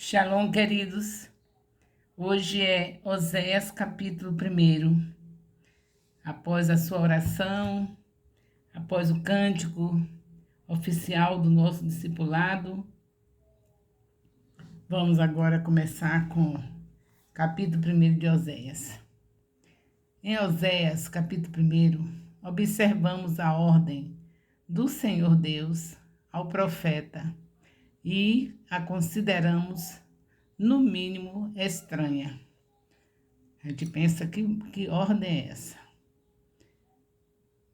Shalom, queridos. Hoje é Oséias, capítulo 1. Após a sua oração, após o cântico oficial do nosso discipulado, vamos agora começar com o capítulo 1 de Oséias. Em Oséias, capítulo 1, observamos a ordem do Senhor Deus ao profeta e a consideramos no mínimo estranha. A gente pensa que ordem é essa?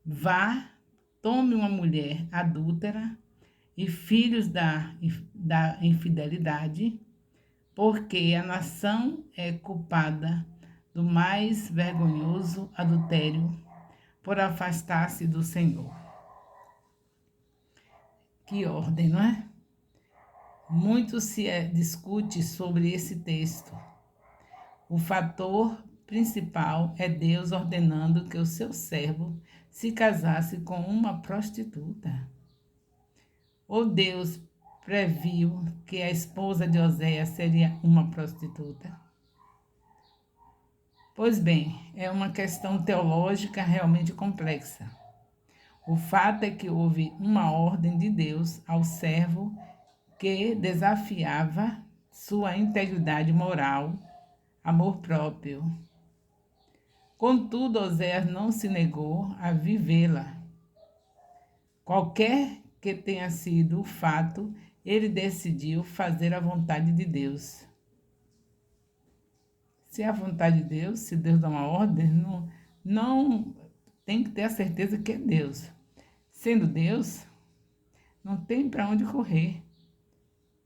Vá, tome uma mulher adúltera e filhos da infidelidade, porque a nação é culpada do mais vergonhoso adultério por afastar-se do Senhor. Que ordem, não é? Muito se discute sobre esse texto. O fator principal é Deus ordenando que o seu servo se casasse com uma prostituta. Ou Deus previu que a esposa de Oséias seria uma prostituta? Pois bem, é uma questão teológica realmente complexa. O fato é que houve uma ordem de Deus ao servo que desafiava sua integridade moral, amor próprio. Contudo, Oséias não se negou a vivê-la. Qualquer que tenha sido o fato, ele decidiu fazer a vontade de Deus. Se é a vontade de Deus, se Deus dá uma ordem, não tem que ter a certeza que é Deus. Sendo Deus, não tem para onde correr.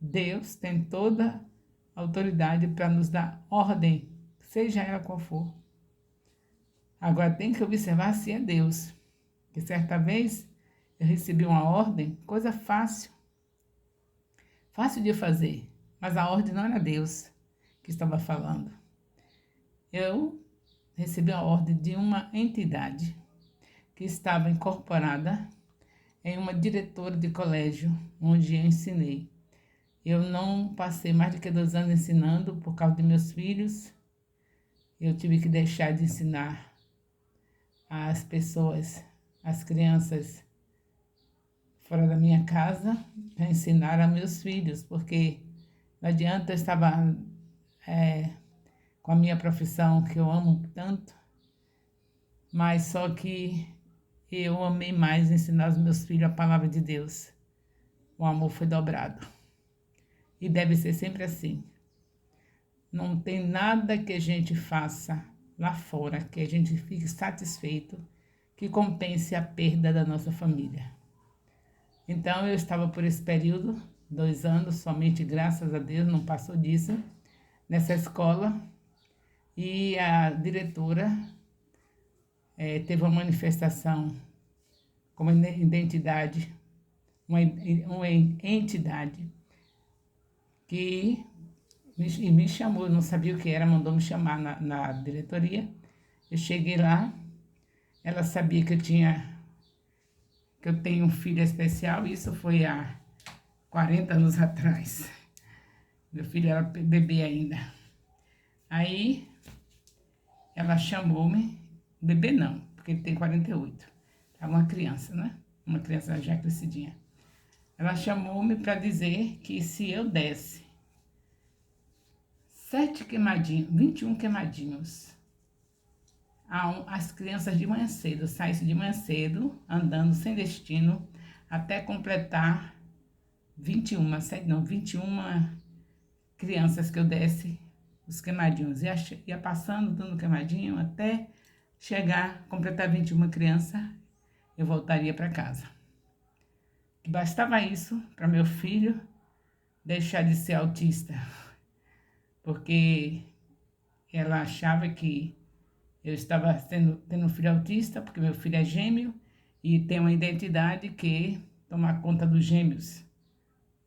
Deus tem toda a autoridade para nos dar ordem, seja ela qual for. Agora tem que observar se é Deus. Que certa vez eu recebi uma ordem, coisa fácil de fazer, mas a ordem não era Deus que estava falando. Eu recebi a ordem de uma entidade que estava incorporada em uma diretora de colégio onde eu ensinei. Eu não passei mais do que 2 anos ensinando por causa de meus filhos. Eu tive que deixar de ensinar as pessoas, as crianças fora da minha casa para ensinar a meus filhos, porque não adianta, eu estava com a minha profissão que eu amo tanto, mas só que eu amei mais ensinar os meus filhos a palavra de Deus. O amor foi dobrado. E deve ser sempre assim. Não tem nada que a gente faça lá fora, que a gente fique satisfeito, que compense a perda da nossa família. Então, eu estava por esse período, 2 anos, somente graças a Deus, não passou disso, nessa escola. E a diretora teve uma manifestação como identidade, uma entidade, que me chamou, eu não sabia o que era, mandou me chamar na diretoria. Eu cheguei lá, ela sabia que eu tenho um filho especial, isso foi há 40 anos atrás. Meu filho era bebê ainda. Aí, ela chamou-me, bebê não, porque ele tem 48. Estava uma criança, né? Uma criança já crescidinha. Ela chamou-me para dizer que se eu desse 7 queimadinhos, 21 queimadinhos, as crianças de manhã cedo, saíssem de manhã cedo, andando sem destino, até completar 21 crianças que eu desse os queimadinhos. Ia passando, dando queimadinho, até chegar, completar 21 crianças, eu voltaria para casa. E bastava isso para meu filho deixar de ser autista, porque ela achava que eu estava tendo um filho autista, porque meu filho é gêmeo e tem uma identidade que toma conta dos gêmeos,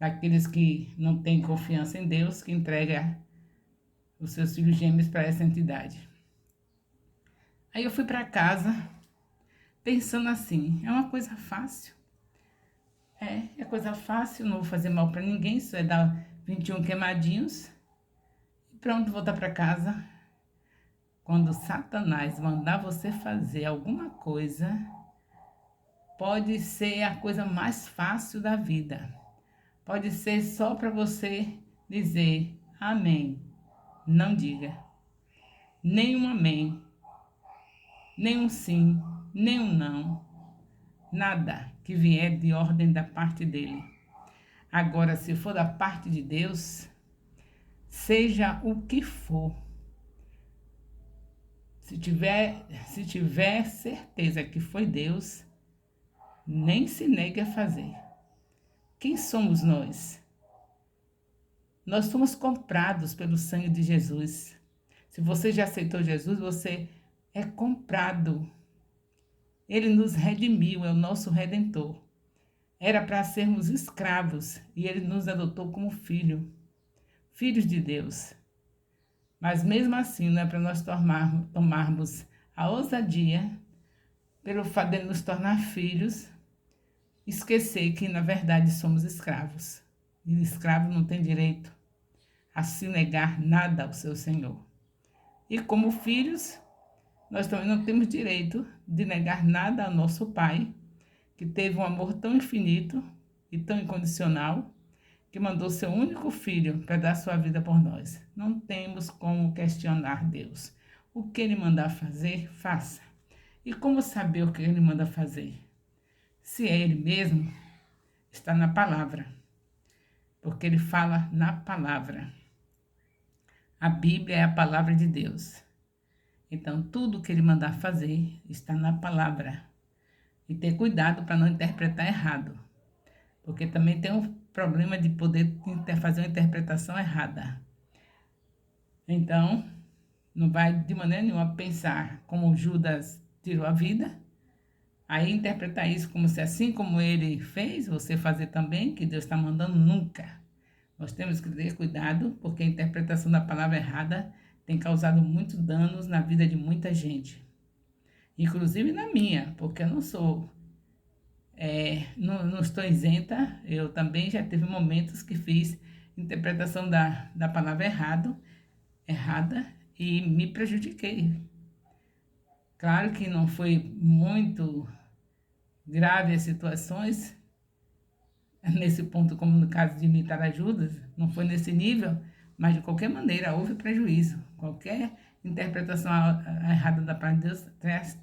daqueles que não têm confiança em Deus, que entrega os seus filhos gêmeos para essa entidade. Aí eu fui para casa pensando assim, é uma coisa fácil. É coisa fácil, não vou fazer mal para ninguém, isso é dar 21 queimadinhos e pronto, voltar para casa. Quando Satanás mandar você fazer alguma coisa, pode ser a coisa mais fácil da vida. Pode ser só para você dizer amém. Não diga nem um amém, nem um sim, nem um não. Nada que vier de ordem da parte dele. Agora, se for da parte de Deus, seja o que for, se tiver certeza que foi Deus, nem se negue a fazer. Quem somos nós? Nós somos comprados pelo sangue de Jesus. Se você já aceitou Jesus, você é comprado. Ele nos redimiu, é o nosso redentor. Era para sermos escravos e ele nos adotou como filhos de Deus. Mas mesmo assim, não é para nós tomarmos a ousadia, pelo fato de nos tornar filhos, esquecer que na verdade somos escravos. E escravo não tem direito a se negar nada ao seu Senhor. E como filhos, nós também não temos direito de negar nada ao nosso Pai, que teve um amor tão infinito e tão incondicional, que mandou seu único filho para dar sua vida por nós. Não temos como questionar Deus. O que ele mandar fazer, faça. E como saber o que ele manda fazer? Se é ele mesmo, está na palavra. Porque ele fala na palavra. A Bíblia é a palavra de Deus. Então, tudo que ele mandar fazer está na palavra. E ter cuidado para não interpretar errado. Porque também tem um problema de poder fazer uma interpretação errada. Então, não vai de maneira nenhuma pensar como Judas tirou a vida, aí interpretar isso como se assim como ele fez, você fazer também, que Deus está mandando, nunca. Nós temos que ter cuidado, porque a interpretação da palavra errada tem causado muitos danos na vida de muita gente. Inclusive na minha, porque eu não sou... não estou isenta, eu também já tive momentos que fiz interpretação da palavra errada e me prejudiquei. Claro que não foi muito grave as situações, nesse ponto, como no caso de imitar a Judas, não foi nesse nível, mas de qualquer maneira houve prejuízo. Qualquer interpretação errada da palavra de Deus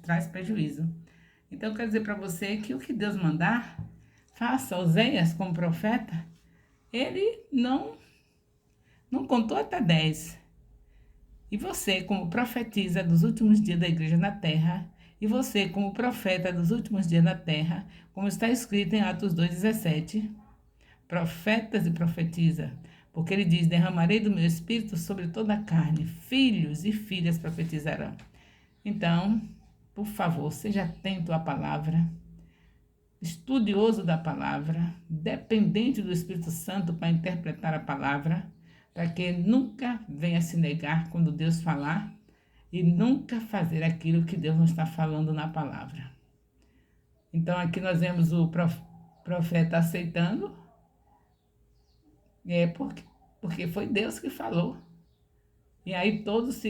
traz prejuízo. Então, eu quero dizer para você que o que Deus mandar, faça. Oséias, como profeta, ele não contou até 10. E você, como profetiza dos últimos dias da igreja na terra, e você, como profeta dos últimos dias na terra, como está escrito em Atos 2,17, profetas e profetiza, porque ele diz, derramarei do meu espírito sobre toda a carne, filhos e filhas profetizarão. Então, por favor, seja atento à palavra, estudioso da palavra, dependente do Espírito Santo para interpretar a palavra, para que nunca venha se negar quando Deus falar e nunca fazer aquilo que Deus não está falando na palavra. Então, aqui nós vemos o profeta aceitando, porque foi Deus que falou. E aí todos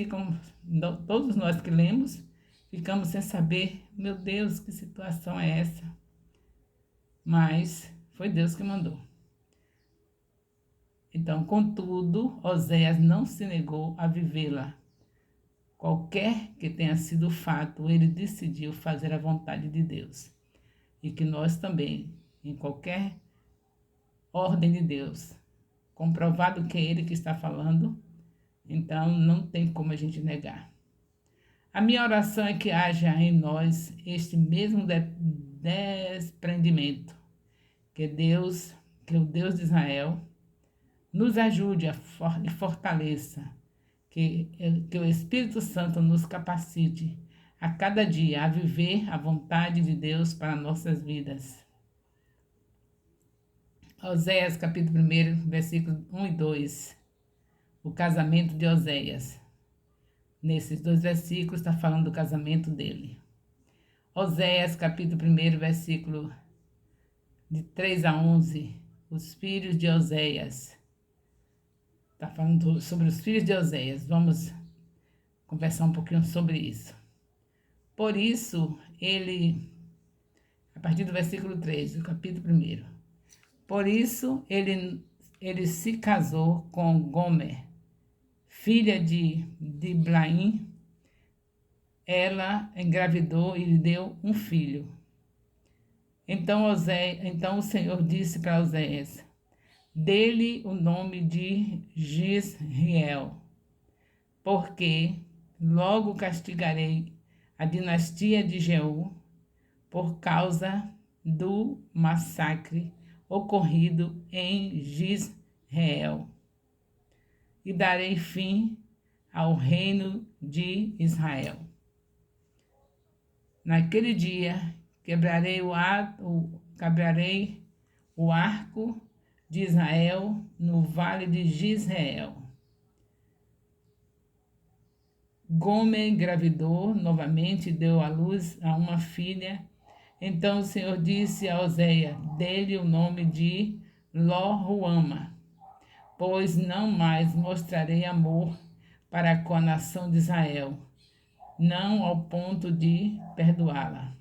nós que lemos, ficamos sem saber, meu Deus, que situação é essa? Mas foi Deus que mandou. Então, contudo, Oséias não se negou a vivê-la. Qualquer que tenha sido o fato, ele decidiu fazer a vontade de Deus. E que nós também, em qualquer ordem de Deus, comprovado que é ele que está falando, então não tem como a gente negar. A minha oração é que haja em nós este mesmo desprendimento, que o Deus de Israel nos ajude e fortaleça, que o Espírito Santo nos capacite a cada dia a viver a vontade de Deus para nossas vidas. Oséias, capítulo 1, versículos 1 e 2. O casamento de Oséias. Nesses 2 versículos está falando do casamento dele. Oséias, capítulo 1, versículo de 3 a 11. Os filhos de Oséias. falando sobre os filhos de Oséias. Vamos conversar um pouquinho sobre isso. Por isso, a partir do versículo 3, do capítulo 1. Por isso, ele se casou com Gomer, filha de Diblaim. Ela engravidou e lhe deu um filho. Então o Senhor disse para Oséias: dê-lhe o nome de Jezreel, porque logo castigarei a dinastia de Jeú por causa do massacre ocorrido em Jezreel, e darei fim ao reino de Israel. Naquele dia quebrarei o arco de Israel no vale de Jezreel. Gomer engravidou novamente e deu à luz a uma filha. Então o Senhor disse a Oséias: dê-lhe o nome de Lo-ruama, pois não mais mostrarei amor para com a nação de Israel, não ao ponto de perdoá-la.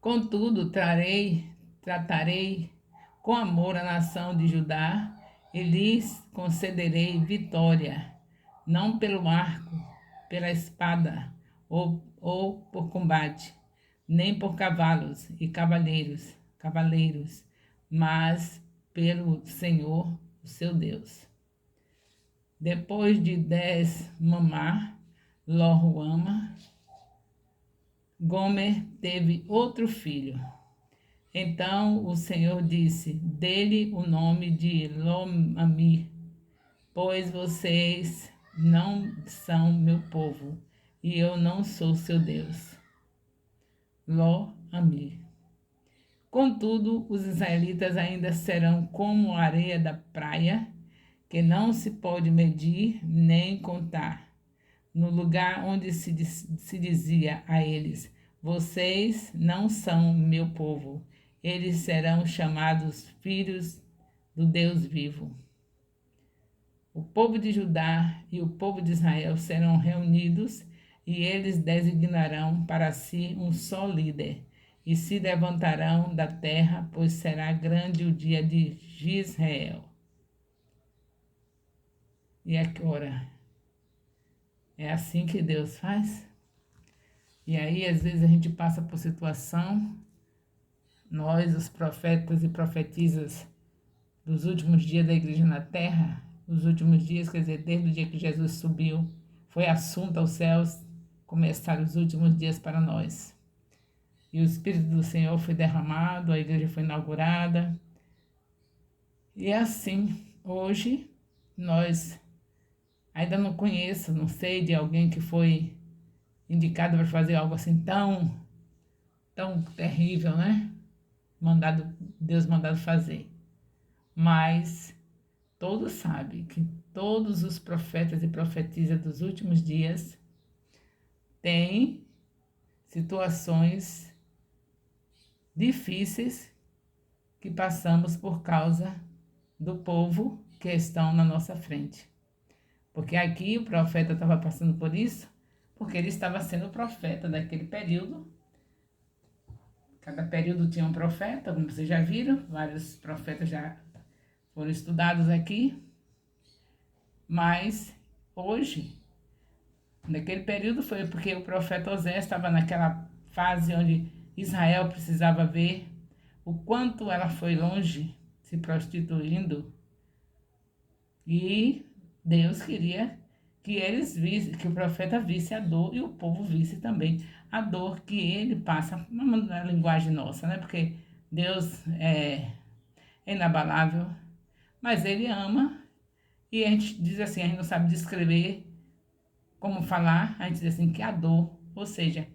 Contudo, tratarei com amor a nação de Judá e lhes concederei vitória, não pelo arco, pela espada ou por combate, nem por cavalos e cavaleiros, mas pelo Senhor, o seu Deus. Depois de 10 mamar, Lo-ruama, Gomer teve outro filho. Então o Senhor disse: dê-lhe o nome de Lo-ami, pois vocês não são meu povo, e eu não sou seu Deus. Lo-ami. Contudo, os israelitas ainda serão como a areia da praia, que não se pode medir nem contar. No lugar onde se dizia a eles: vocês não são meu povo, eles serão chamados filhos do Deus vivo. O povo de Judá e o povo de Israel serão reunidos e eles designarão para si um só líder e se levantarão da terra, pois será grande o dia de Jezreel. E agora? É assim que Deus faz? E aí, às vezes, a gente passa por situação, nós, os profetas e profetisas dos últimos dias da igreja na terra, os últimos dias, quer dizer, desde o dia que Jesus subiu, foi assunto aos céus, começaram os últimos dias para nós. E o Espírito do Senhor foi derramado, a igreja foi inaugurada. E é assim, hoje, nós ainda não conheço, não sei de alguém que foi indicado para fazer algo assim tão terrível, né? Deus mandado fazer. Mas todos sabem que todos os profetas e profetisas dos últimos dias têm situações difíceis que passamos por causa do povo que estão na nossa frente. Porque aqui o profeta estava passando por isso, porque ele estava sendo profeta daquele período. Cada período tinha um profeta, como vocês já viram, vários profetas já foram estudados aqui. Mas hoje, naquele período foi porque o profeta Oséias estava naquela fase onde Israel precisava ver o quanto ela foi longe se prostituindo, e Deus queria que eles vissem, que o profeta visse a dor e o povo visse também a dor que ele passa, na linguagem nossa, né? Porque Deus é inabalável, mas ele ama, e a gente diz assim, a gente não sabe descrever como falar, a gente diz assim que a dor, ou seja,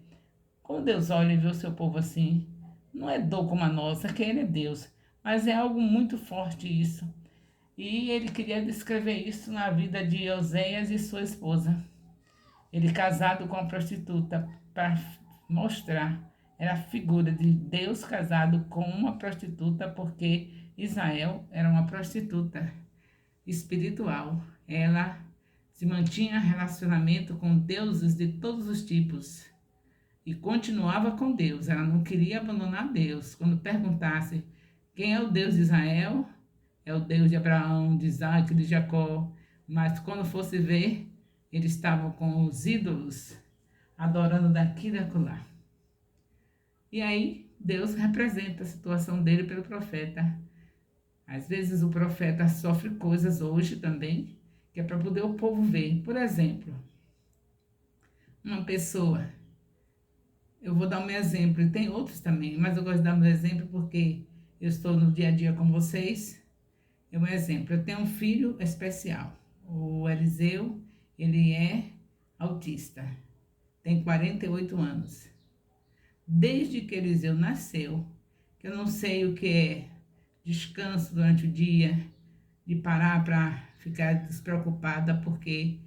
quando Deus olha e vê o seu povo assim, não é dor como a nossa, que ele é Deus, mas é algo muito forte isso. E ele queria descrever isso na vida de Oséias e sua esposa. Ele casado com uma prostituta para mostrar, era a figura de Deus casado com uma prostituta, porque Israel era uma prostituta espiritual. Ela se mantinha em relacionamento com deuses de todos os tipos e continuava com Deus. Ela não queria abandonar Deus. Quando perguntasse quem é o Deus de Israel, é o Deus de Abraão, de Isaac, de Jacó. Mas quando fosse ver, eles estavam com os ídolos, adorando daqui e daquela. E aí, Deus representa a situação dele pelo profeta. Às vezes o profeta sofre coisas hoje também, que é para poder o povo ver. Por exemplo, uma pessoa, eu vou dar um exemplo, e tem outros também, mas eu gosto de dar um exemplo porque eu estou no dia a dia com vocês. É um exemplo, eu tenho um filho especial, o Eliseu, ele é autista, tem 48 anos. Desde que Eliseu nasceu, que eu não sei o que é descanso durante o dia, de parar para ficar despreocupada, porque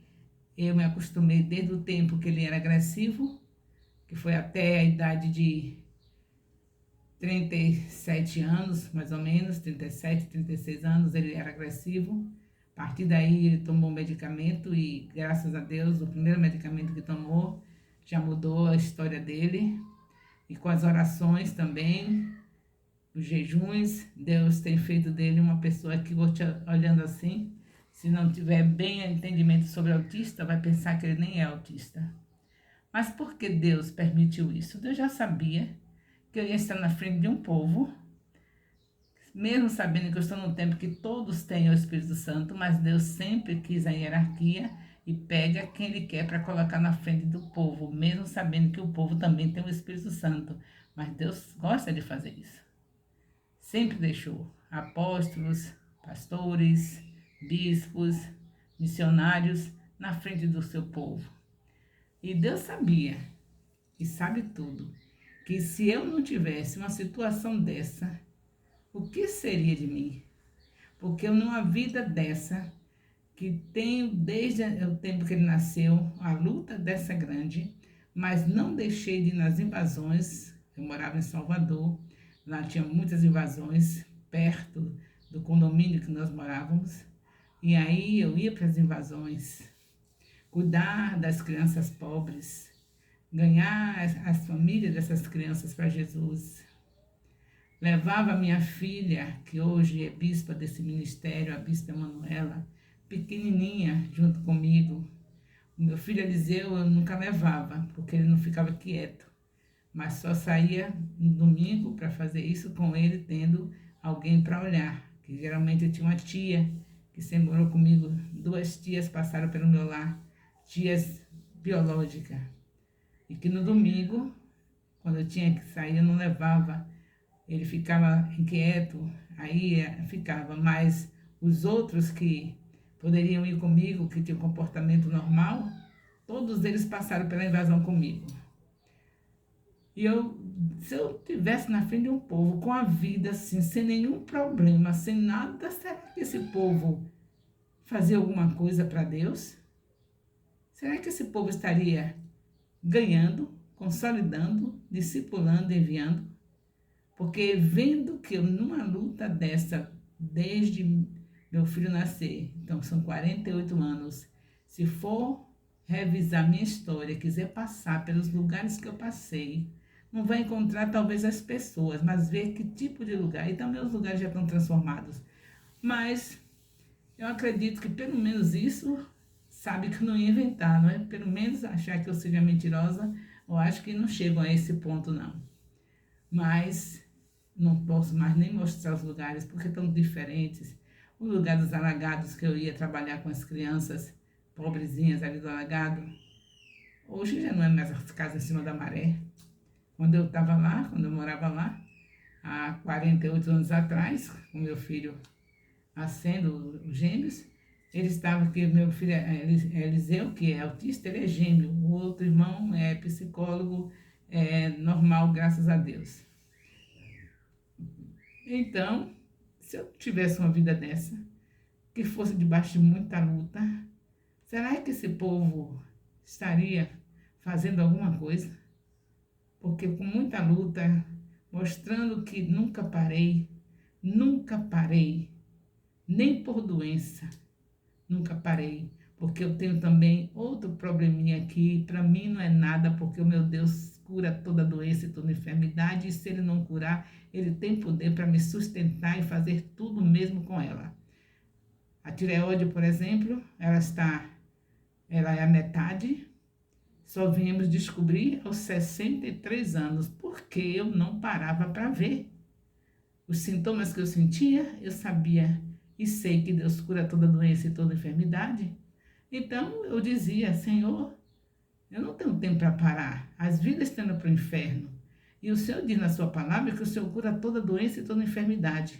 eu me acostumei desde o tempo que ele era agressivo, que foi até a idade de 37 anos, mais ou menos, 37, 36 anos, ele era agressivo. A partir daí ele tomou medicamento e, graças a Deus, o primeiro medicamento que tomou já mudou a história dele. E com as orações também, os jejuns, Deus tem feito dele uma pessoa que, olhando assim, se não tiver bem entendimento sobre autista, vai pensar que ele nem é autista. Mas por que Deus permitiu isso? Deus já sabia que eu ia estar na frente de um povo, mesmo sabendo que eu estou num tempo que todos têm o Espírito Santo, mas Deus sempre quis a hierarquia e pega quem Ele quer para colocar na frente do povo, mesmo sabendo que o povo também tem o Espírito Santo. Mas Deus gosta de fazer isso. Sempre deixou apóstolos, pastores, bispos, missionários na frente do seu povo. E Deus sabia, e sabe tudo, que se eu não tivesse uma situação dessa, o que seria de mim? Porque eu numa vida dessa, que tenho desde o tempo que ele nasceu, a luta dessa grande, mas não deixei de ir nas invasões. Eu morava em Salvador, lá tinha muitas invasões, perto do condomínio que nós morávamos, e aí eu ia para as invasões, cuidar das crianças pobres, ganhar as famílias dessas crianças para Jesus. Levava minha filha, que hoje é bispa desse ministério, a bispa Emanuela, pequenininha, junto comigo. O meu filho Eliseu eu nunca levava, porque ele não ficava quieto. Mas só saía no domingo para fazer isso com ele, tendo alguém para olhar. Que geralmente eu tinha uma tia que sempre morou comigo. 2 tias passaram pelo meu lar, tias biológicas. E que no domingo, quando eu tinha que sair, eu não levava. Ele ficava inquieto, aí ficava. Mas os outros que poderiam ir comigo, que tinham comportamento normal, todos eles passaram pela invasão comigo. E se eu estivesse na frente de um povo com a vida assim, sem nenhum problema, sem nada, será que esse povo fazia alguma coisa para Deus? Será que esse povo estaria ganhando, consolidando, discipulando, enviando? Porque vendo que eu numa luta dessa, desde meu filho nascer, então são 48 anos, se for revisar minha história, quiser passar pelos lugares que eu passei, não vai encontrar talvez as pessoas, mas ver que tipo de lugar. E também os lugares já estão transformados. Mas eu acredito que pelo menos isso, sabe que eu não ia inventar, não é? Pelo menos achar que eu seja mentirosa, eu acho que não chego a esse ponto, não. Mas não posso mais nem mostrar os lugares, porque estão diferentes. O lugar dos alagados, que eu ia trabalhar com as crianças pobrezinhas ali do alagado, hoje já não é mais as casas em cima da maré. Quando eu estava lá, quando eu morava lá, há 48 anos atrás, com meu filho nascendo, os gêmeos, ele estava aqui, meu filho Eliseu, que é autista, ele é gêmeo. O outro irmão é psicólogo, é normal, graças a Deus. Então, se eu tivesse uma vida dessa, que fosse debaixo de muita luta, será que esse povo estaria fazendo alguma coisa? Porque com muita luta, mostrando que nunca parei, Nunca parei, nem por doença, nunca parei. Porque eu tenho também outro probleminha aqui, para mim não é nada, porque o meu Deus cura toda doença e toda enfermidade, e se Ele não curar, Ele tem poder para me sustentar e fazer tudo mesmo com ela. A tireoide, por exemplo, ela é a metade, só viemos descobrir aos 63 anos, porque eu não parava para ver. Os sintomas que eu sentia, eu sabia e sei que Deus cura toda doença e toda enfermidade. Então eu dizia, Senhor, eu não tenho tempo para parar. As vidas estão indo para o inferno. E o Senhor diz na sua palavra que o Senhor cura toda doença e toda enfermidade.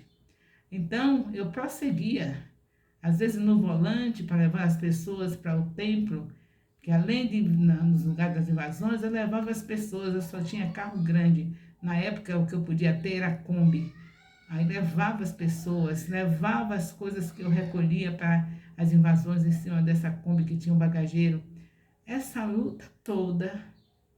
Então eu prosseguia, às vezes no volante, para levar as pessoas para o templo, que além de nos lugares das invasões, eu levava as pessoas, eu só tinha carro grande. Na época o que eu podia ter era Kombi. Aí levava as pessoas, levava as coisas que eu recolhia para as invasões em cima dessa Kombi que tinha um bagageiro. Essa luta toda,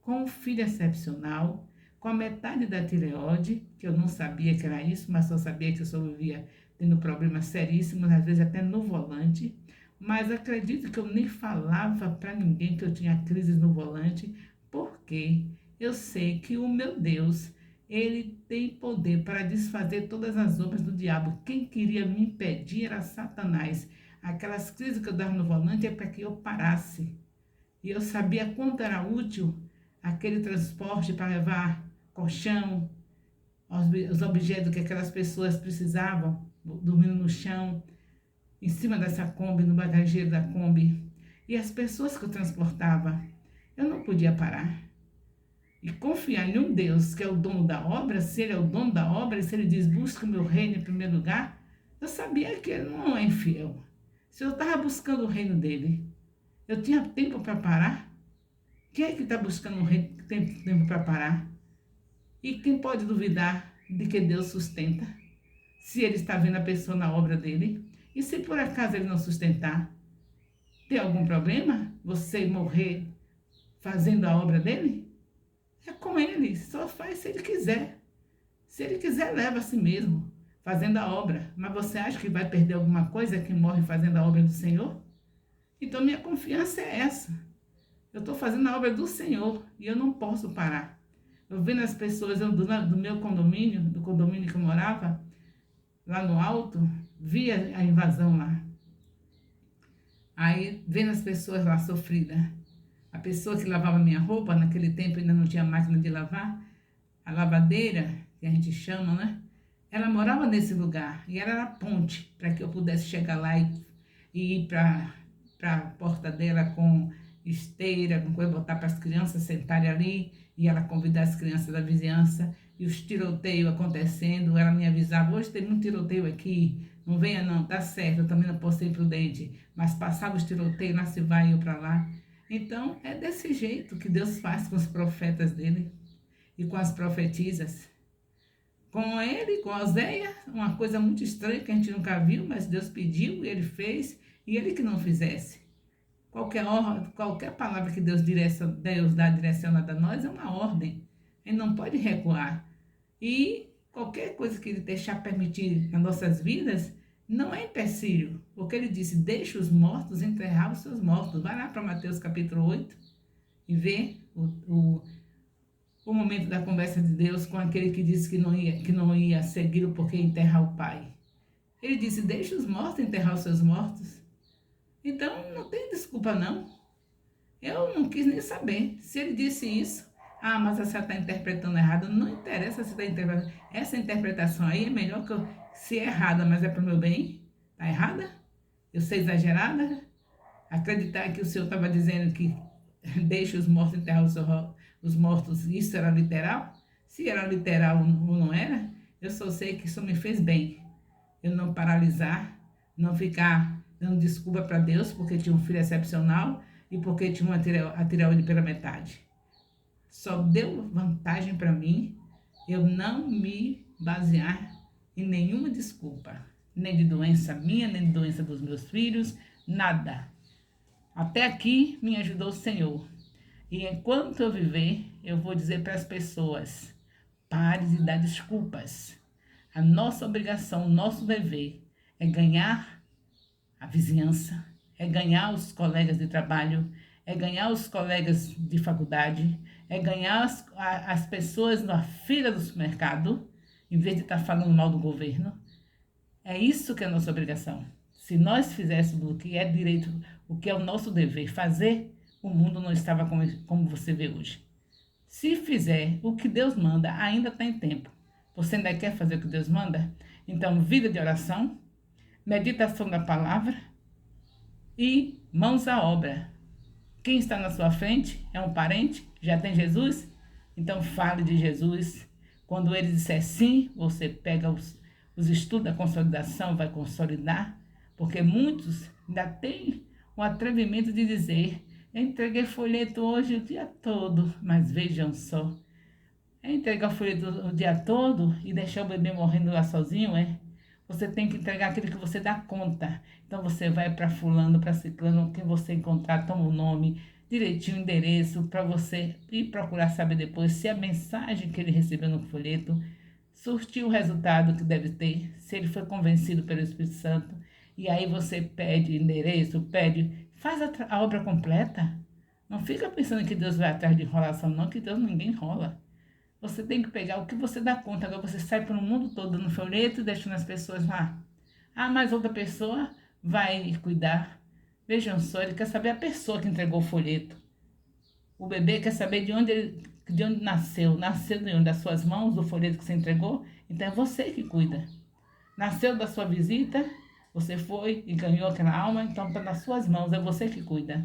com um filho excepcional, com a metade da tireoide, que eu não sabia que era isso, mas só sabia que eu só vivia tendo problemas seríssimos, às vezes até no volante. Mas acredito que eu nem falava para ninguém que eu tinha crises no volante, porque eu sei que o meu Deus, Ele tem poder para desfazer todas as obras do diabo. Quem queria me impedir era Satanás. Aquelas crises que eu dava no volante é para que eu parasse. E eu sabia quanto era útil aquele transporte para levar colchão, os objetos que aquelas pessoas precisavam, dormindo no chão, em cima dessa Kombi, no bagageiro da Kombi. E as pessoas que eu transportava, eu não podia parar. E confiar em um Deus que é o dono da obra, se Ele é o dono da obra, e se Ele diz, busca o meu reino em primeiro lugar, eu sabia que Ele não é infiel. Se eu estava buscando o reino dEle, eu tinha tempo para parar? Quem é que está buscando o reino que tem tempo para parar? E quem pode duvidar de que Deus sustenta? Se Ele está vendo a pessoa na obra dEle? E se por acaso Ele não sustentar? Tem algum problema você morrer fazendo a obra dEle? É com Ele, só faz se Ele quiser. Se Ele quiser, leva a si mesmo, fazendo a obra. Mas você acha que vai perder alguma coisa que morre fazendo a obra do Senhor? Então minha confiança é essa. Eu estou fazendo a obra do Senhor e eu não posso parar. Eu vendo as pessoas do meu condomínio, do condomínio que eu morava, lá no alto, via a invasão lá. Aí, vendo as pessoas lá sofridas. A pessoa que lavava minha roupa, naquele tempo ainda não tinha máquina de lavar, a lavadeira, que a gente chama, né? Ela morava nesse lugar e ela era a ponte para que eu pudesse chegar lá e ir para a porta dela com esteira, com coisa, botar para as crianças sentarem ali e ela convidar as crianças da vizinhança e os tiroteios acontecendo. Ela me avisava, hoje tem muito tiroteio aqui, não venha não, tá certo, eu também não posso ser imprudente, mas passava os tiroteios, lá se vai eu para lá. Então é desse jeito que Deus faz com os profetas dele e com as profetisas. Com ele, com Oséia, uma coisa muito estranha que a gente nunca viu, mas Deus pediu e ele fez, e ele que não fizesse. Qualquer palavra que Deus dá direcionada a nós é uma ordem. Ele não pode recuar. E qualquer coisa que ele deixar permitir nas nossas vidas não é empecilho. Porque ele disse, deixa os mortos enterrar os seus mortos. Vai lá para Mateus capítulo 8 e vê o momento da conversa de Deus com aquele que disse que não ia segui-lo porque ia enterrar o pai. Ele disse, deixa os mortos enterrar os seus mortos. Então, não tem desculpa, não. Eu não quis nem saber. Se ele disse isso, mas a senhora está interpretando errado. Não interessa se está interpretando. Essa interpretação aí é melhor que eu... Se é errada, mas é para o meu bem. Está errada? Eu ser exagerada? Acreditar que o senhor estava dizendo que deixa os mortos enterrar os mortos, isso era literal? Se era literal ou não era, eu só sei que isso me fez bem. Eu não paralisar, não ficar dando desculpa para Deus porque tinha um filho excepcional e porque tinha a tireoide pela metade. Só deu vantagem para mim eu não me basear em nenhuma desculpa, nem de doença minha, nem de doença dos meus filhos, nada. Até aqui me ajudou o Senhor. E enquanto eu viver, eu vou dizer para as pessoas, pare de dar desculpas. A nossa obrigação, o nosso dever é ganhar a vizinhança, é ganhar os colegas de trabalho, é ganhar os colegas de faculdade, é ganhar as pessoas na fila do supermercado, em vez de estar falando mal do governo. É isso que é a nossa obrigação. Se nós fizéssemos o que é direito, o que é o nosso dever fazer, o mundo não estava como você vê hoje. Se fizer o que Deus manda, ainda tem tempo. Você ainda quer fazer o que Deus manda? Então, vida de oração, meditação da palavra e mãos à obra. Quem está na sua frente é um parente? Já tem Jesus? Então fale de Jesus. Quando ele disser sim, você pega os estudos da consolidação, vai consolidar, porque muitos ainda têm o atrevimento de dizer: eu entreguei folheto hoje o dia todo, mas vejam só, é entregar folheto o dia todo e deixar o bebê morrendo lá sozinho, é? Você tem que entregar aquilo que você dá conta. Então você vai para fulano, para ciclano, quem você encontrar, toma o nome, direitinho o endereço, para você ir procurar saber depois se a mensagem que ele recebeu no folheto surtiu o resultado que deve ter, se ele foi convencido pelo Espírito Santo. E aí você pede endereço, faz a obra completa. Não fica pensando que Deus vai atrás de enrolação, não, que Deus ninguém enrola. Você tem que pegar o que você dá conta. Agora você sai para o mundo todo dando folheto e deixando as pessoas lá. Ah, mas outra pessoa vai cuidar. Vejam só, ele quer saber a pessoa que entregou o folheto. O bebê quer saber de onde nasceu. Nasceu de onde? Das suas mãos, do folheto que você entregou? Então é você que cuida. Nasceu da sua visita, você foi e ganhou aquela alma, então está nas suas mãos, é você que cuida.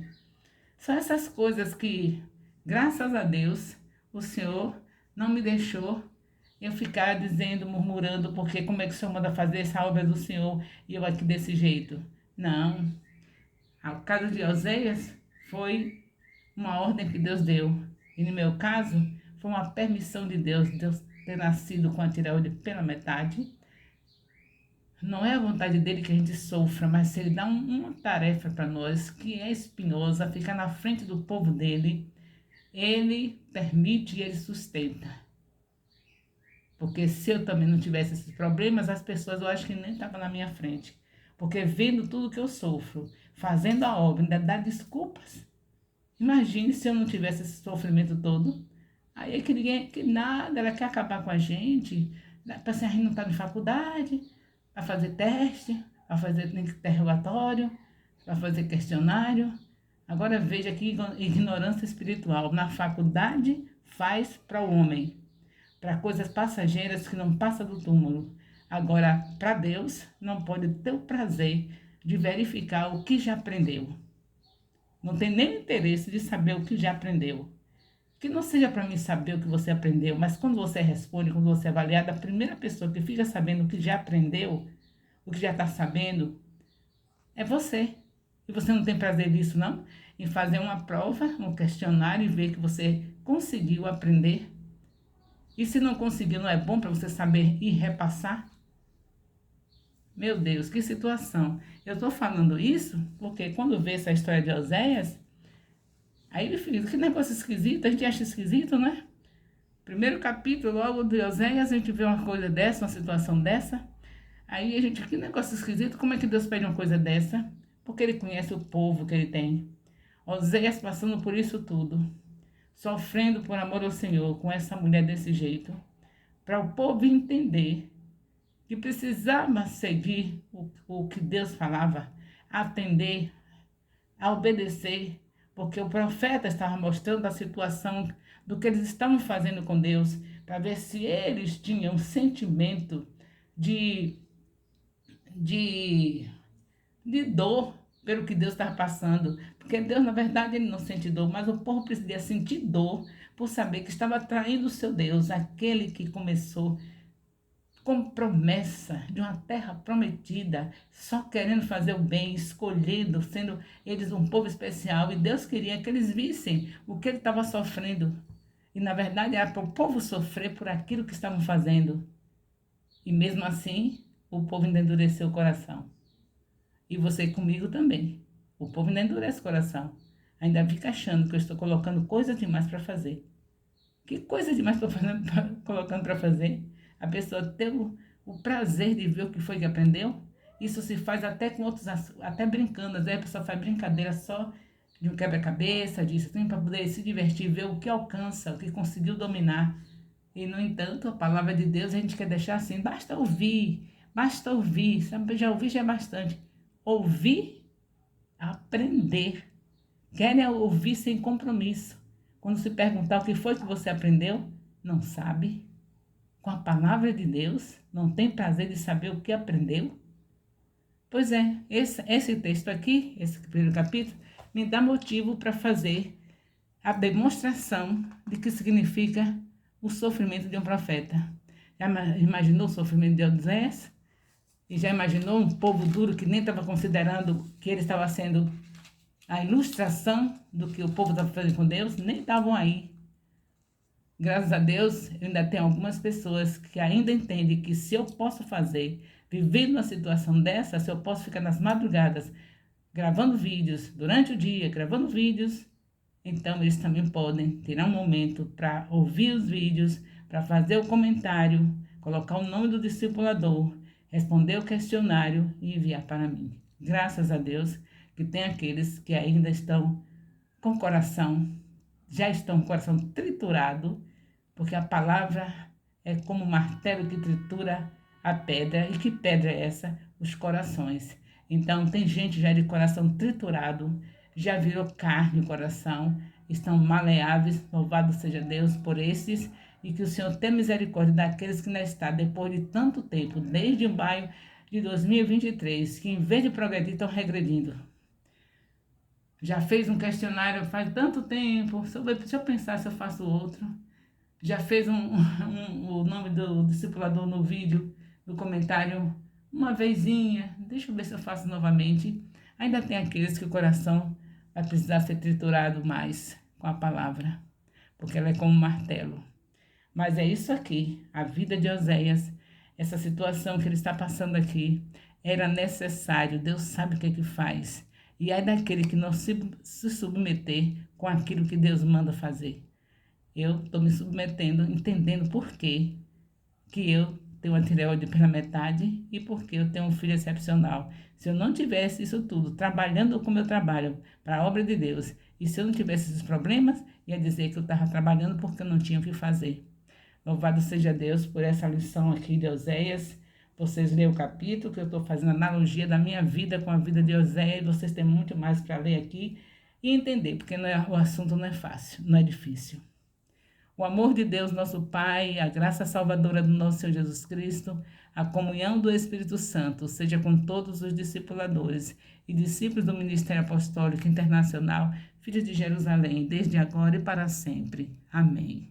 São essas coisas que, graças a Deus, o Senhor não me deixou eu ficar dizendo, murmurando, porque como é que o Senhor manda fazer essa obra do Senhor e eu aqui desse jeito? Não. O caso de Oséias foi uma ordem que Deus deu. E no meu caso, foi uma permissão de Deus, Deus ter nascido com a tireoide pela metade. Não é a vontade dele que a gente sofra, mas se ele dá uma tarefa para nós que é espinhosa, ficar na frente do povo dele, ele permite e ele sustenta. Porque se eu também não tivesse esses problemas, as pessoas eu acho que nem estavam na minha frente. Porque vendo tudo que eu sofro, fazendo a obra, ainda dá desculpas. Imagine se eu não tivesse esse sofrimento todo. Aí é que ninguém, que nada, ela quer acabar com a gente. Para se a gente não estar em faculdade, para fazer teste, para fazer interrogatório, para fazer questionário. Agora veja que ignorância espiritual. Na faculdade faz para o homem, para coisas passageiras que não passam do túmulo. Agora, para Deus, não pode ter o prazer de verificar o que já aprendeu. Não tem nem interesse de saber o que já aprendeu. Que não seja para mim saber o que você aprendeu, mas quando você responde, quando você é avaliado, a primeira pessoa que fica sabendo o que já aprendeu, o que já está sabendo, é você. E você não tem prazer nisso, não? Em fazer uma prova, um questionário e ver que você conseguiu aprender. E se não conseguiu, não é bom para você saber e repassar? Meu Deus, que situação. Eu estou falando isso porque quando vê essa história de Oséias, aí ele fica, que negócio esquisito, a gente acha esquisito, né? Primeiro capítulo, logo de Oséias, a gente vê uma coisa dessa, uma situação dessa. Aí a gente, que negócio esquisito, como é que Deus pede uma coisa dessa? Porque ele conhece o povo que ele tem. Oséias passando por isso tudo, sofrendo por amor ao Senhor, com essa mulher desse jeito, para o povo entender que precisava seguir o que Deus falava, atender, a obedecer, porque o profeta estava mostrando a situação do que eles estavam fazendo com Deus, para ver se eles tinham um sentimento de, de, de dor pelo que Deus estava passando. Porque Deus, na verdade, ele não sente dor, mas o povo precisava sentir dor por saber que estava traindo o seu Deus, aquele que começou com promessa de uma terra prometida, só querendo fazer o bem, escolhendo, sendo eles um povo especial. E Deus queria que eles vissem o que ele estava sofrendo. E, na verdade, era para o povo sofrer por aquilo que estavam fazendo. E, mesmo assim, o povo ainda endureceu o coração. E você comigo também. O povo ainda endurece o coração. Ainda fica achando que eu estou colocando coisa demais para fazer. Que coisa demais estou colocando para fazer? A pessoa ter o prazer de ver o que foi que aprendeu. Isso se faz até com outros, até brincando. Às vezes a pessoa faz brincadeira só de um quebra-cabeça, disso, assim, para poder se divertir, ver o que alcança, o que conseguiu dominar. E, no entanto, a palavra de Deus a gente quer deixar assim, basta ouvir, sabe? Já ouvir já é bastante. Ouvir, aprender. Querem ouvir sem compromisso. Quando se perguntar o que foi que você aprendeu, não sabe. Com a palavra de Deus, não tem prazer de saber o que aprendeu. Pois é, esse texto aqui, esse primeiro capítulo, me dá motivo para fazer a demonstração de que significa o sofrimento de um profeta. Já imaginou o sofrimento de Oséias? E já imaginou um povo duro que nem estava considerando que ele estava sendo a ilustração do que o povo estava fazendo com Deus? Nem estavam aí. Graças a Deus, eu ainda tenho algumas pessoas que ainda entendem que se eu posso fazer, viver numa situação dessa, se eu posso ficar nas madrugadas gravando vídeos, durante o dia gravando vídeos, então eles também podem tirar um momento para ouvir os vídeos, para fazer o comentário, colocar o nome do discipulador, responder o questionário e enviar para mim. Graças a Deus que tem aqueles que ainda estão com o coração, já estão com o coração triturado, porque a palavra é como um martelo que tritura a pedra. E que pedra é essa? Os corações. Então, tem gente já de coração triturado, já virou carne o coração, estão maleáveis. Louvado seja Deus por esses, e que o Senhor tenha misericórdia daqueles que ainda estão, depois de tanto tempo, desde maio de 2023, que em vez de progredir, estão regredindo. Já fez um questionário faz tanto tempo, deixa eu pensar se eu faço outro. Já fez o nome do discipulador no vídeo, no comentário, uma vezinha, deixa eu ver se eu faço novamente. Ainda tem aqueles que o coração vai precisar ser triturado mais com a palavra, porque ela é como um martelo. Mas é isso aqui, a vida de Oséias, essa situação que ele está passando aqui, era necessário, Deus sabe o que é que faz. E é daquele que não se submeter com aquilo que Deus manda fazer. Eu estou me submetendo, entendendo por quê que eu tenho uma tireoide pela metade e por que eu tenho um filho excepcional. Se eu não tivesse isso tudo, trabalhando como eu trabalho para a obra de Deus, e se eu não tivesse esses problemas, ia dizer que eu estava trabalhando porque eu não tinha o que fazer. Louvado seja Deus por essa lição aqui de Oséias. Vocês leem o capítulo, que eu estou fazendo analogia da minha vida com a vida de Oséias. Vocês têm muito mais para ler aqui e entender, porque o assunto não é fácil, não é difícil. O amor de Deus, nosso Pai, a graça salvadora do nosso Senhor Jesus Cristo, a comunhão do Espírito Santo, seja com todos os discipuladores e discípulos do Ministério Apostólico Internacional, Filhos de Jerusalém, desde agora e para sempre. Amém.